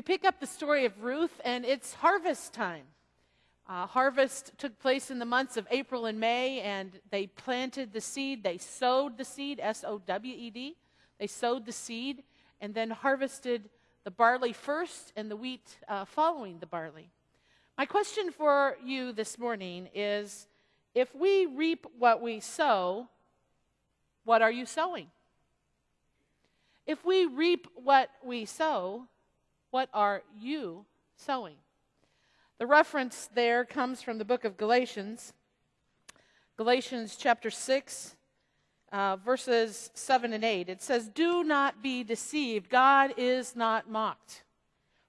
pick up the story of Ruth, and it's harvest time. Harvest took place in the months of April and May, and they planted the seed. They sowed the seed, S-O-W-E-D. They sowed the seed and then harvested the barley first and the wheat following the barley. My question for you this morning is, if we reap what we sow, what are you sowing? If we reap what we sow, what are you sowing? The reference there comes from the book of Galatians. Galatians chapter 6, verses 7 and 8. It says, "Do not be deceived, God is not mocked.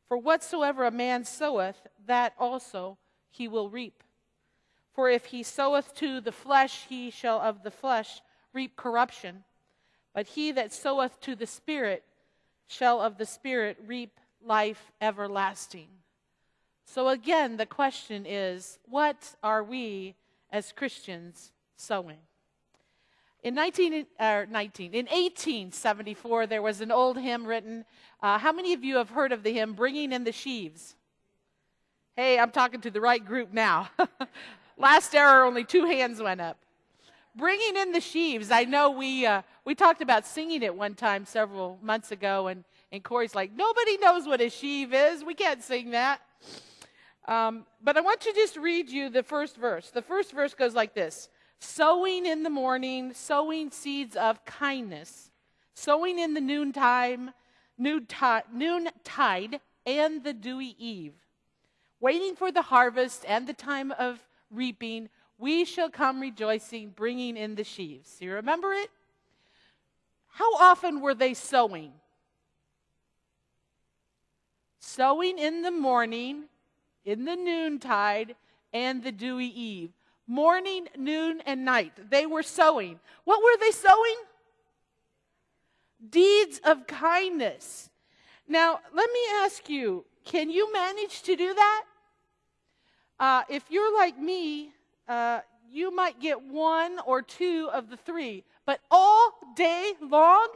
For whatsoever a man soweth, that also he will reap. For if he soweth to the flesh, he shall of the flesh reap corruption. But he that soweth to the Spirit shall of the Spirit reap life everlasting." So again, the question is, what are we as Christians sowing? In 1874, there was an old hymn written. How many of you have heard of the hymn, "Bringing in the Sheaves"? Hey, I'm talking to the right group now. Last hour, only 2 hands went up. Bringing in the sheaves. I know we talked about singing it one time several months ago, and Corey's like, nobody knows what a sheaf is. We can't sing that. But I want to just read you the first verse. The first verse goes like this: "Sowing in the morning, sowing seeds of kindness, sowing in the noontide, and the dewy eve, waiting for the harvest and the time of reaping, we shall come rejoicing, bringing in the sheaves." You remember it? How often were they sowing? Sowing in the morning, in the noontide, and the dewy eve. Morning, noon, and night. They were sowing. What were they sowing? Deeds of kindness. Now, let me ask you, can you manage to do that? If you're like me, you might get 1 or 2 of the 3. But all day long,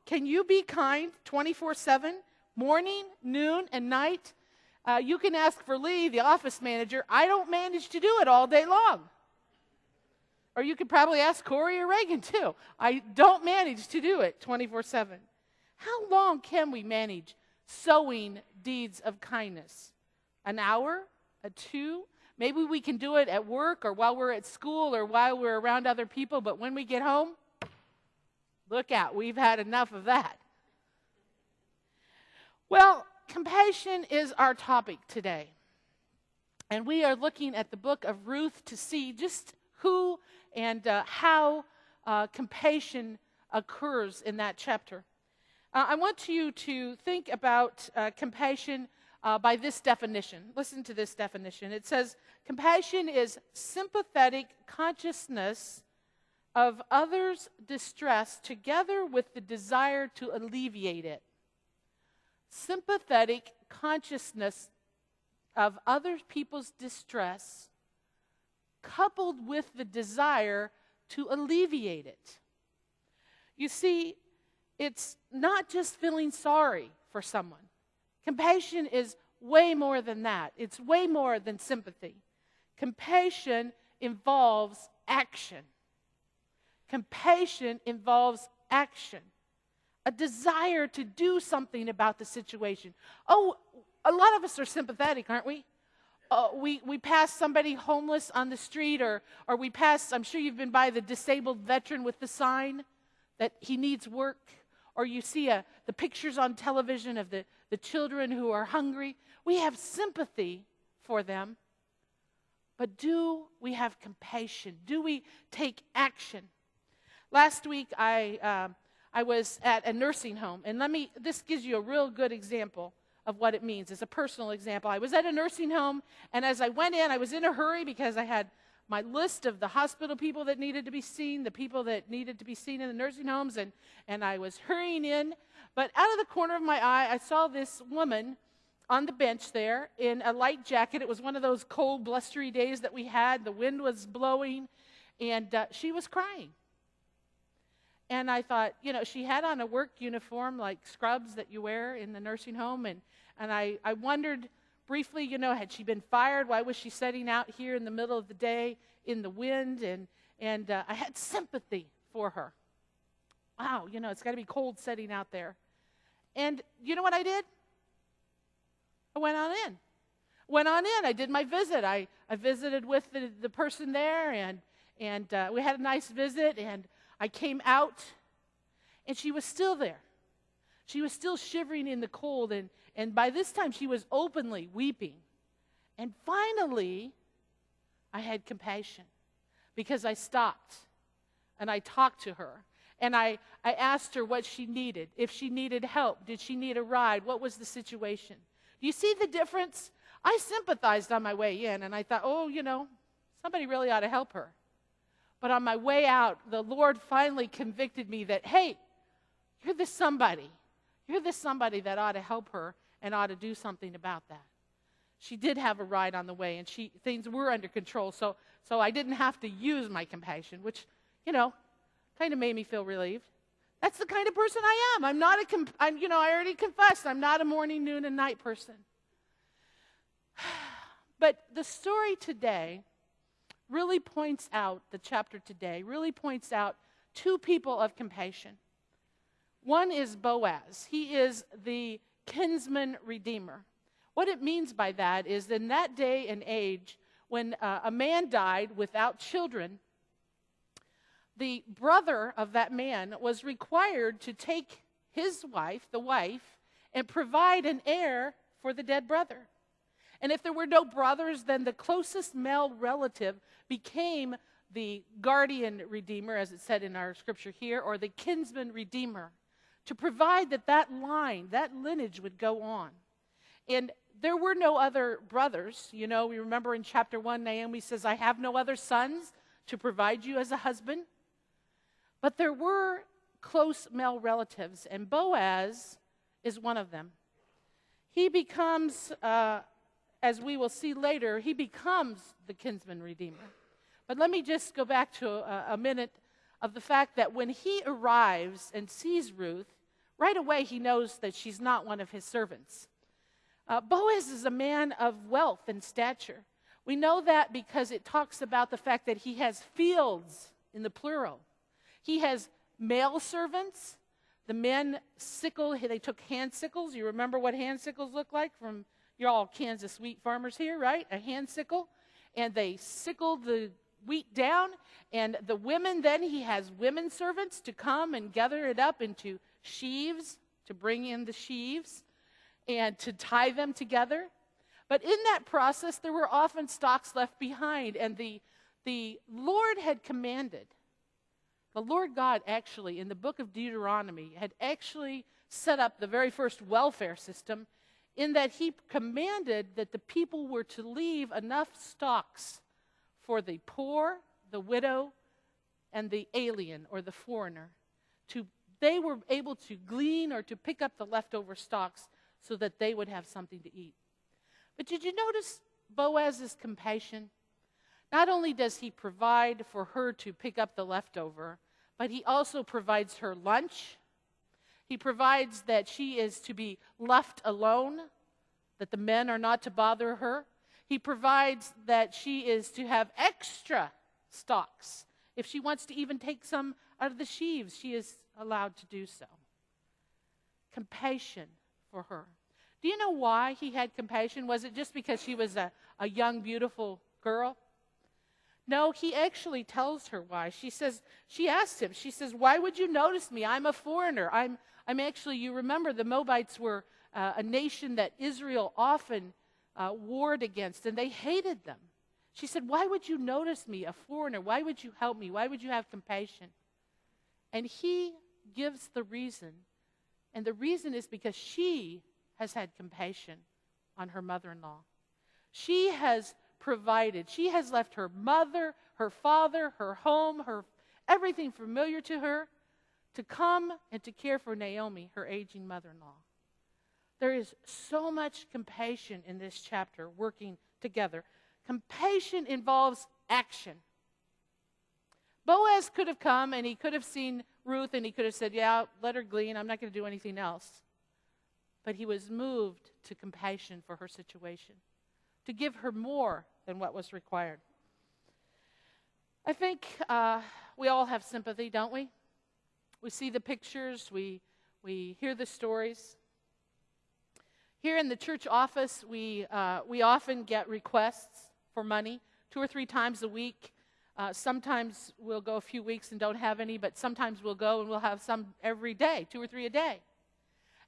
can you be kind 24/7? Morning, noon, and night? You can ask for Lee, the office manager. I don't manage to do it all day long. Or you could probably ask Corey or Reagan too. I don't manage to do it 24/7. How long can we manage sowing deeds of kindness? An hour? 2? Maybe we can do it at work or while we're at school or while we're around other people, but when we get home, look out, we've had enough of that. Well, compassion is our topic today. And we are looking at the book of Ruth to see just who and how compassion occurs in that chapter. I want you to think about compassion by this definition. Listen to this definition. It says, compassion is sympathetic consciousness of others' distress together with the desire to alleviate it. Sympathetic consciousness of other people's distress coupled with the desire to alleviate it. You see, it's not just feeling sorry for someone. Compassion is way more than that. It's way more than sympathy. Compassion involves action. Compassion involves action. A desire to do something about the situation. Oh, a lot of us are sympathetic, aren't we? We pass somebody homeless on the street, or we pass, I'm sure you've been by the disabled veteran with the sign that he needs work, or you see the pictures on television of the children who are hungry. We have sympathy for them, but do we have compassion? Do we take action? Last week, I was at a nursing home, and this gives you a real good example of what it means. It's a personal example. I was at a nursing home, and as I went in, I was in a hurry because I had my list of the hospital people that needed to be seen, the people that needed to be seen in the nursing homes, and I was hurrying in. But out of the corner of my eye, I saw this woman on the bench there in a light jacket. It was one of those cold, blustery days that we had. The wind was blowing, and she was crying. And I thought, she had on a work uniform like scrubs that you wear in the nursing home. And I wondered briefly, had she been fired? Why was she sitting out here in the middle of the day in the wind? And I had sympathy for her. Wow, it's got to be cold sitting out there. And you know what I did? I went on in. I did my visit. I visited with the person there, and we had a nice visit, and I came out, and she was still there. She was still shivering in the cold, and by this time she was openly weeping. And finally, I had compassion because I stopped, and I talked to her. And I asked her what she needed, if she needed help, did she need a ride, what was the situation. Do you see the difference? I sympathized on my way in, and I thought, somebody really ought to help her. But on my way out, the Lord finally convicted me that, hey, you're the somebody. You're the somebody that ought to help her and ought to do something about that. She did have a ride on the way, and things were under control, so I didn't have to use my compassion, which, kind of made me feel relieved. That's the kind of person I am. I'm not I already confessed, I'm not a morning, noon, and night person. But the story today really points out, the chapter today really points out two people of compassion. One is Boaz. He is the kinsman redeemer. What it means by that is that in that day and age, when a man died without children, the brother of that man was required to take his wife, the wife, and provide an heir for the dead brother. And if there were no brothers, then the closest male relative became the guardian redeemer, as it said in our scripture here, or the kinsman redeemer, to provide that line, that lineage would go on. And there were no other brothers. We remember in chapter 1, Naomi says, I have no other sons to provide you as a husband. But there were close male relatives, and Boaz is one of them. He becomes, as we will see later, he becomes the kinsman redeemer. But let me just go back to a minute of the fact that when he arrives and sees Ruth, right away he knows that she's not one of his servants. Boaz is a man of wealth and stature. We know that because it talks about the fact that he has fields in the plural. He has male servants. The men sickle, they took hand sickles. You remember what hand sickles look like? You're all Kansas wheat farmers here, right? A hand sickle. And they sickled the wheat down. And the women, then he has women servants to come and gather it up into sheaves, to bring in the sheaves, and to tie them together. But in that process, there were often stalks left behind. And the Lord had commanded, the Lord God actually, in the book of Deuteronomy, had actually set up the very first welfare system in that he commanded that the people were to leave enough stalks for the poor, the widow, and the alien or the foreigner. They were able to glean or to pick up the leftover stalks so that they would have something to eat. But did you notice Boaz's compassion? Not only does he provide for her to pick up the leftover, but he also provides her lunch. He provides that she is to be left alone, that the men are not to bother her. He provides that she is to have extra stalks. If she wants to even take some out of the sheaves, she is allowed to do so. Compassion for her. Do you know why he had compassion? Was it just because she was a young, beautiful girl? No, he actually tells her why. She asks him, why would you notice me? I'm a foreigner. I'm actually, you remember the Moabites were a nation that Israel often warred against, and they hated them. She said, why would you notice me, a foreigner? Why would you help me? Why would you have compassion? And he gives the reason, and the reason is because she has had compassion on her mother-in-law. She has provided. She has left her mother, her father, her home, everything familiar to her, to come and to care for Naomi, her aging mother-in-law. There is so much compassion in this chapter working together. Compassion involves action. Boaz could have come and he could have seen Ruth, and he could have said, yeah, let her glean. I'm not going to do anything else. But he was moved to compassion for her situation, to give her more than what was required. I think we all have sympathy, don't we? We see the pictures, we hear the stories. Here in the church office, we often get requests for money 2 or 3 times a week. Sometimes we'll go a few weeks and don't have any, but sometimes we'll go and we'll have some every day, 2 or 3 a day.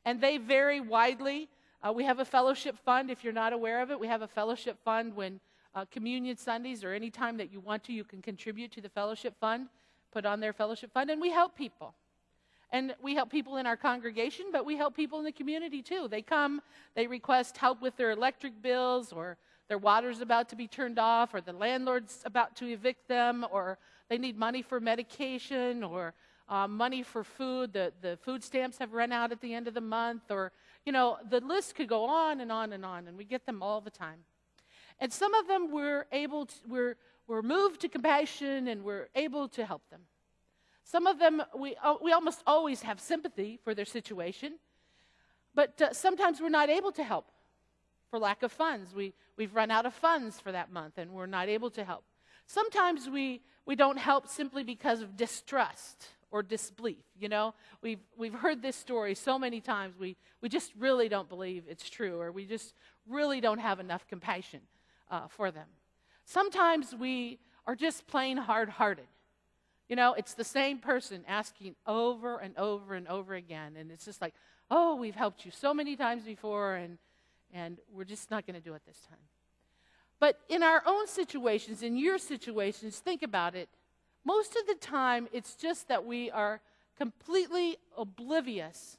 And they vary widely. We have a fellowship fund. If you're not aware of it, we have a fellowship fund when communion Sundays or any time that you want to, you can contribute to the fellowship fund, put on their fellowship fund, and we help people. And we help people in our congregation, but we help people in the community too. They come, they request help with their electric bills, or their water's about to be turned off, or the landlord's about to evict them, or they need money for medication, or money for food. The food stamps have run out at the end of the month, or, the list could go on and on and on, and we get them all the time. And some of them we're moved to compassion, and we're able to help them. Some of them, we almost always have sympathy for their situation, but sometimes we're not able to help for lack of funds. We've run out of funds for that month, and we're not able to help. Sometimes we don't help simply because of distrust or disbelief. We've heard this story so many times, we just really don't believe it's true, or we just really don't have enough compassion for them. Sometimes we are just plain hard-hearted. It's the same person asking over and over and over again. And it's just like, oh, we've helped you so many times before, and we're just not going to do it this time. But in our own situations, in your situations, think about it. Most of the time, it's just that we are completely oblivious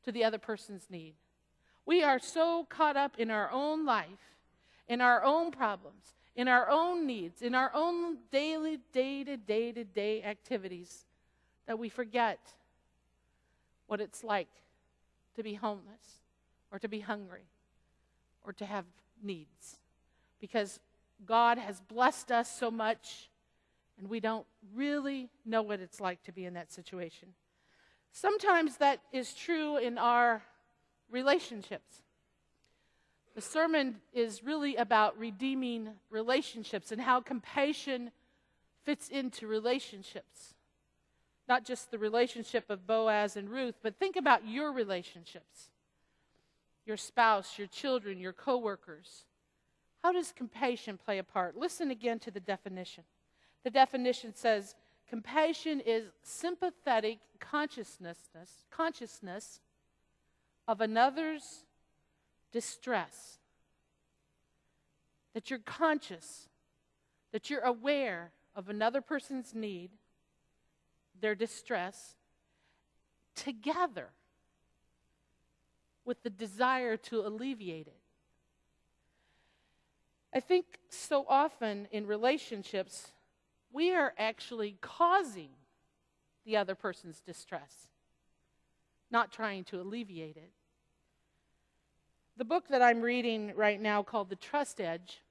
to the other person's need. We are so caught up in our own life, in our own problems, in our own needs, in our own daily, day-to-day activities, that we forget what it's like to be homeless, or to be hungry, or to have needs. Because God has blessed us so much, and we don't really know what it's like to be in that situation. Sometimes that is true in our relationships. The sermon is really about redeeming relationships and how compassion fits into relationships. Not just the relationship of Boaz and Ruth, but think about your relationships. Your spouse, your children, your coworkers. How does compassion play a part? Listen again to the definition. The definition says, compassion is sympathetic consciousness of another's distress. That you're conscious, that you're aware of another person's need, their distress, together with the desire to alleviate it. I think so often in relationships, we are actually causing the other person's distress, not trying to alleviate it. The book that I'm reading right now, called The Trust Edge,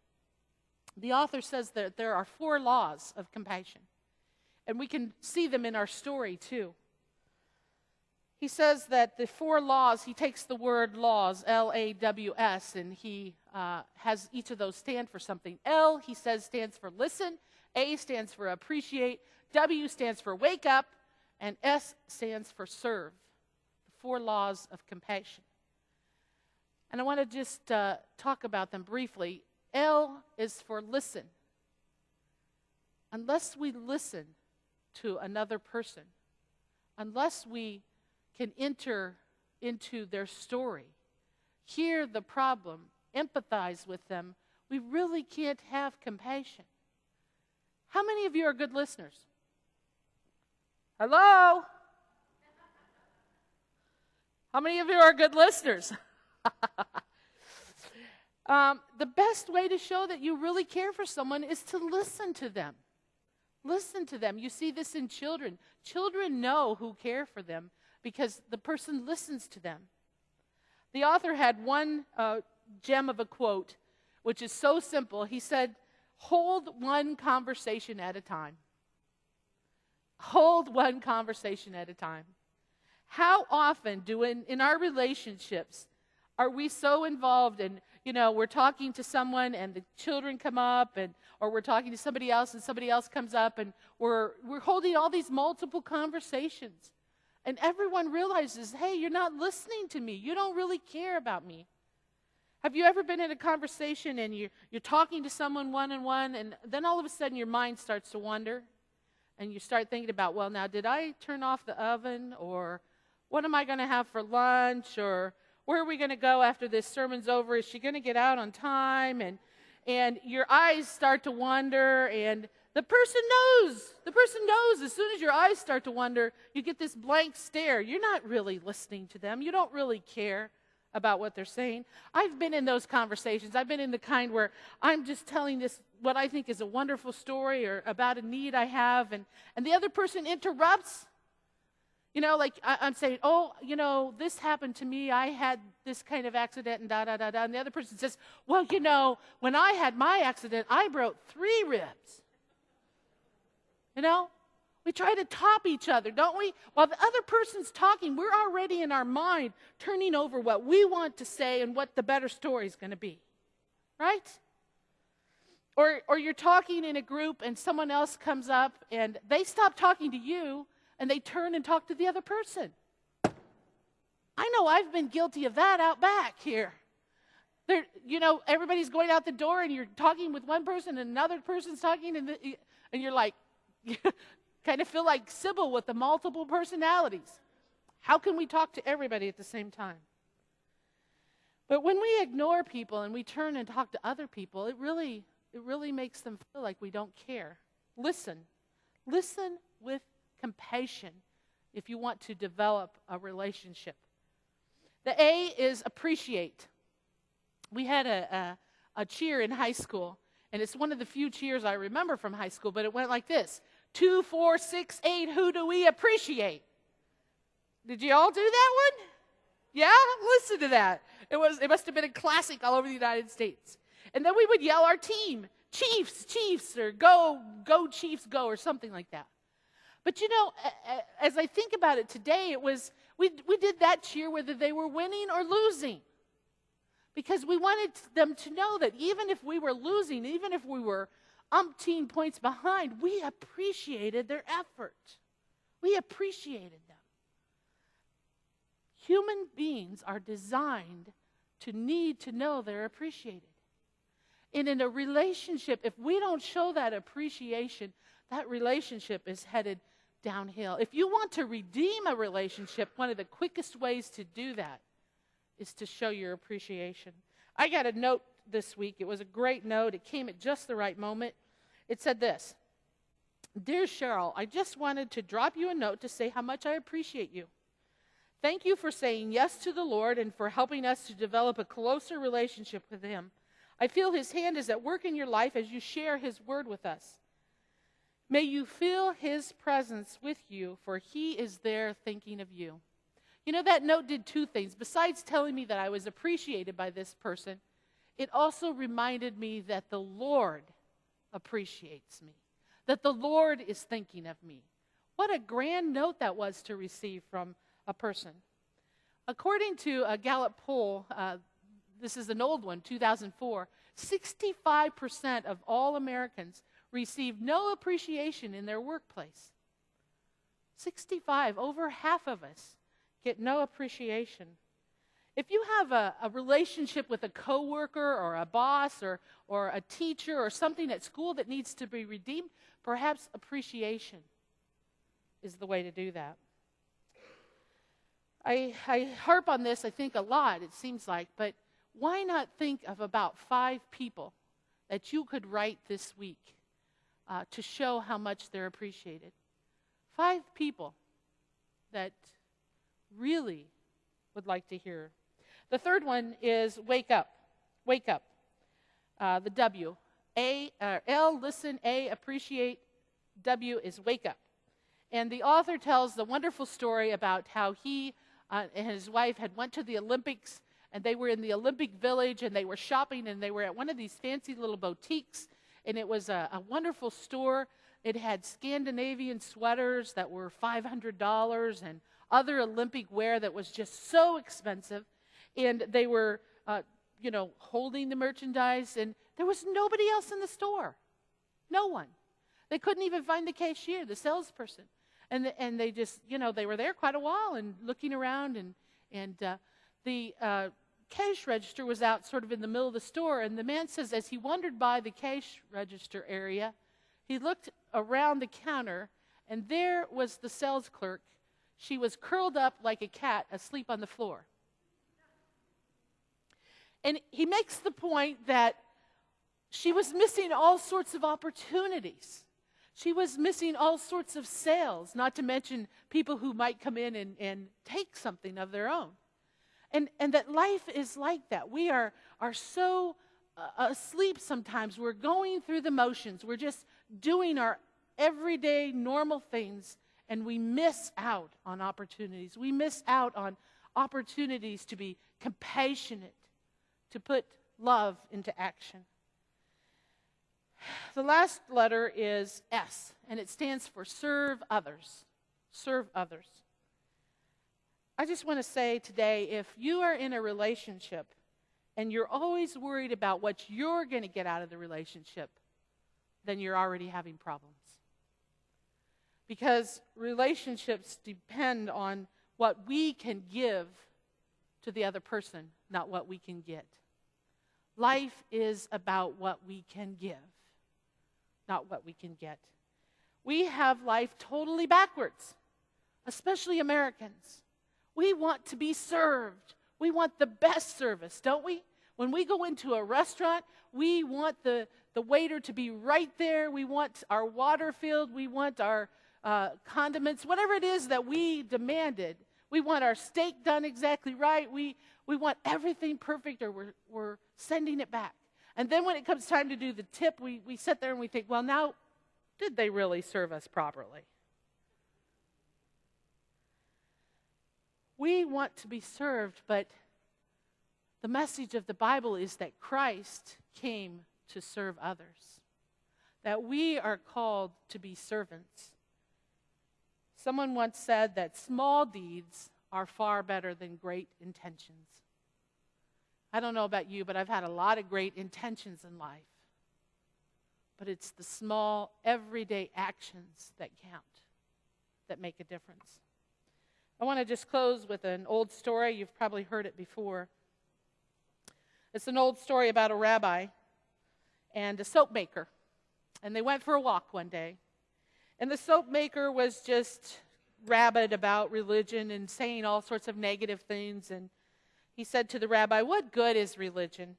the author says that there are 4 laws of compassion. And we can see them in our story too. He says that the 4 laws, he takes the word laws, L-A-W-S, and he has each of those stand for something. L, he says, stands for listen. A stands for appreciate. W stands for wake up. And S stands for serve. The 4 laws of compassion. And I want to just talk about them briefly. L is for listen. Unless we listen to another person, unless we can enter into their story, hear the problem, empathize with them, we really can't have compassion. How many of you are good listeners? Hello? How many of you are good listeners? The best way to show that you really care for someone is to listen to them. Listen to them. You see this in children. Children know who care for them because the person listens to them. The author had one gem of a quote, which is so simple. He said, hold one conversation at a time. Hold one conversation at a time. How often do in our relationships are we so involved in, we're talking to someone and the children come up, or we're talking to somebody else and somebody else comes up, and we're holding all these multiple conversations. And everyone realizes, hey, you're not listening to me. You don't really care about me. Have you ever been in a conversation and you're talking to someone one-on-one, and then all of a sudden your mind starts to wander, and you start thinking about, well, now, did I turn off the oven? Or what am I going to have for lunch? Or where are we going to go after this sermon's over? Is she going to get out on time? And your eyes start to wander, and the person knows. The person knows as soon as your eyes start to wander, you get this blank stare. You're not really listening to them. You don't really care about what they're saying. I've been in those conversations. I've been in the kind where I'm just telling this, what I think is a wonderful story or about a need I have, and the other person interrupts. I'm saying, this happened to me. I had this kind of accident and da-da-da-da. And the other person says, well, when I had my accident, I broke 3 ribs. We try to top each other, don't we? While the other person's talking, we're already in our mind turning over what we want to say and what the better story is going to be, right? Or you're talking in a group and someone else comes up and they stop talking to you and they turn and talk to the other person. I know I've been guilty of that out back here. Everybody's going out the door and you're talking with one person and another person's talking and you're like, kind of feel like Sybil with the multiple personalities. How can we talk to everybody at the same time? But when we ignore people and we turn and talk to other people, it really makes them feel like we don't care. Listen with compassion if you want to develop a relationship. The A is appreciate. We had a cheer in high school, and it's one of the few cheers I remember from high school, but it went like this: 2, 4, 6, 8, who do we appreciate? Did you all do that one? Yeah? Listen to that. It must have been a classic all over the United States. And then we would yell our team, Chiefs, or go Chiefs, go, or something like that. But as I think about it today, we did that cheer whether they were winning or losing. Because we wanted them to know that even if we were losing, even if we were umpteen points behind, we appreciated their effort. We appreciated them. Human beings are designed to need to know they're appreciated. And in a relationship, if we don't show that appreciation, that relationship is headed downhill. If you want to redeem a relationship, one of the quickest ways to do that is to show your appreciation. I got a note this week. It was a great note. It came at just the right moment. It said this: Dear Cheryl, I just wanted to drop you a note to say how much I appreciate you. Thank you for saying yes to the Lord and for helping us to develop a closer relationship with Him. I feel His hand is at work in your life as you share His word with us. May you feel His presence with you, for He is there thinking of you. That note did 2 things. Besides telling me that I was appreciated by this person, it also reminded me that the Lord appreciates me, that the Lord is thinking of me. What a grand note that was to receive from a person. According to a Gallup poll, this is an old one, 2004, 65% of all Americans receive no appreciation in their workplace. 65, over half of us get no appreciation. If you have a relationship with a coworker or a boss or a teacher or something at school that needs to be redeemed, perhaps appreciation is the way to do that. I harp on this, I think, a lot, it seems like, but why not think of about 5 people that you could write this week to show how much they're appreciated? 5 people that really would like to hear. The third one is wake up. Wake up. The W. L, listen. A, appreciate. W is wake up. And the author tells the wonderful story about how he and his wife had went to the Olympics, and they were in the Olympic Village, and they were shopping, and they were at one of these fancy little boutiques, and it was a wonderful store It had Scandinavian sweaters that were $500 and other Olympic wear that was just so expensive. And they were, holding the merchandise, and there was nobody else in the store. No one. They couldn't even find the cashier, the salesperson. And they just, they were there quite a while and looking around, and the cash register was out sort of in the middle of the store. And the man says as he wandered by the cash register area, he looked around the counter, and there was the sales clerk. She was curled up like a cat asleep on the floor. And he makes the point that she was missing all sorts of opportunities. She was missing all sorts of sales, not to mention people who might come in and take something of their own. And that life is like that. We are so asleep sometimes. We're going through the motions. We're just doing our everyday normal things, and we miss out on opportunities. We miss out on opportunities to be compassionate, to put love into action. The last letter is S, and it stands for serve others. Serve others. I just want to say today, if you are in a relationship and you're always worried about what you're going to get out of the relationship, then you're already having problems. Because relationships depend on what we can give to the other person, not what we can get. Life is about what we can give, not what we can get. We have life totally backwards, especially Americans. We want to be served. We want the best service, don't we? When we go into a restaurant, we want the waiter to be right there. We want our water filled. We want our condiments, whatever it is that we demanded. We want our steak done exactly right. We want everything perfect, or we're sending it back. And then when it comes time to do the tip, we sit there and we think, well, now, did they really serve us properly? We want to be served, but the message of the Bible is that Christ came to serve others, that we are called to be servants. Someone once said that small deeds are far better than great intentions. I don't know about you, but I've had a lot of great intentions in life. But it's the small, everyday actions that count, that make a difference. I want to just close with an old story. You've probably heard it before. It's an old story about a rabbi and a soap maker. And they went for a walk one day. And the soap maker was just rabid about religion and saying all sorts of negative things. And he said to the rabbi, "What good is religion?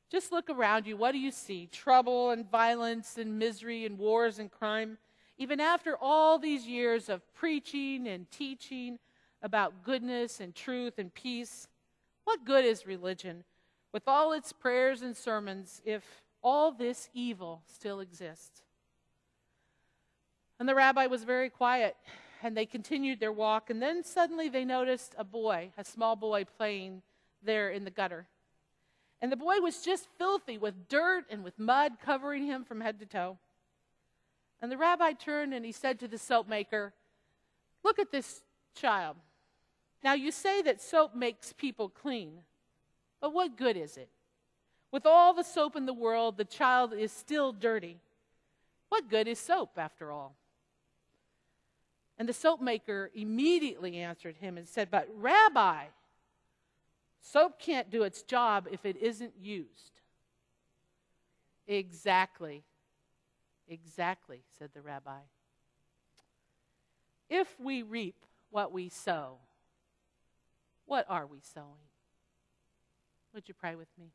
Just look around you. What do you see? Trouble and violence and misery and wars and crime. Even after all these years of preaching and teaching about goodness and truth and peace, what good is religion with all its prayers and sermons if all this evil still exists?" And the rabbi was very quiet, and they continued their walk, and then suddenly they noticed a small boy playing there in the gutter. And the boy was just filthy with dirt and with mud covering him from head to toe. And the rabbi turned and he said to the soap maker, "Look at this child. Now you say that soap makes people clean, but what good is it? With all the soap in the world, the child is still dirty. What good is soap after all?" And the soap maker immediately answered him and said, "But Rabbi, soap can't do its job if it isn't used." Exactly, said the rabbi. If we reap what we sow, what are we sowing? Would you pray with me?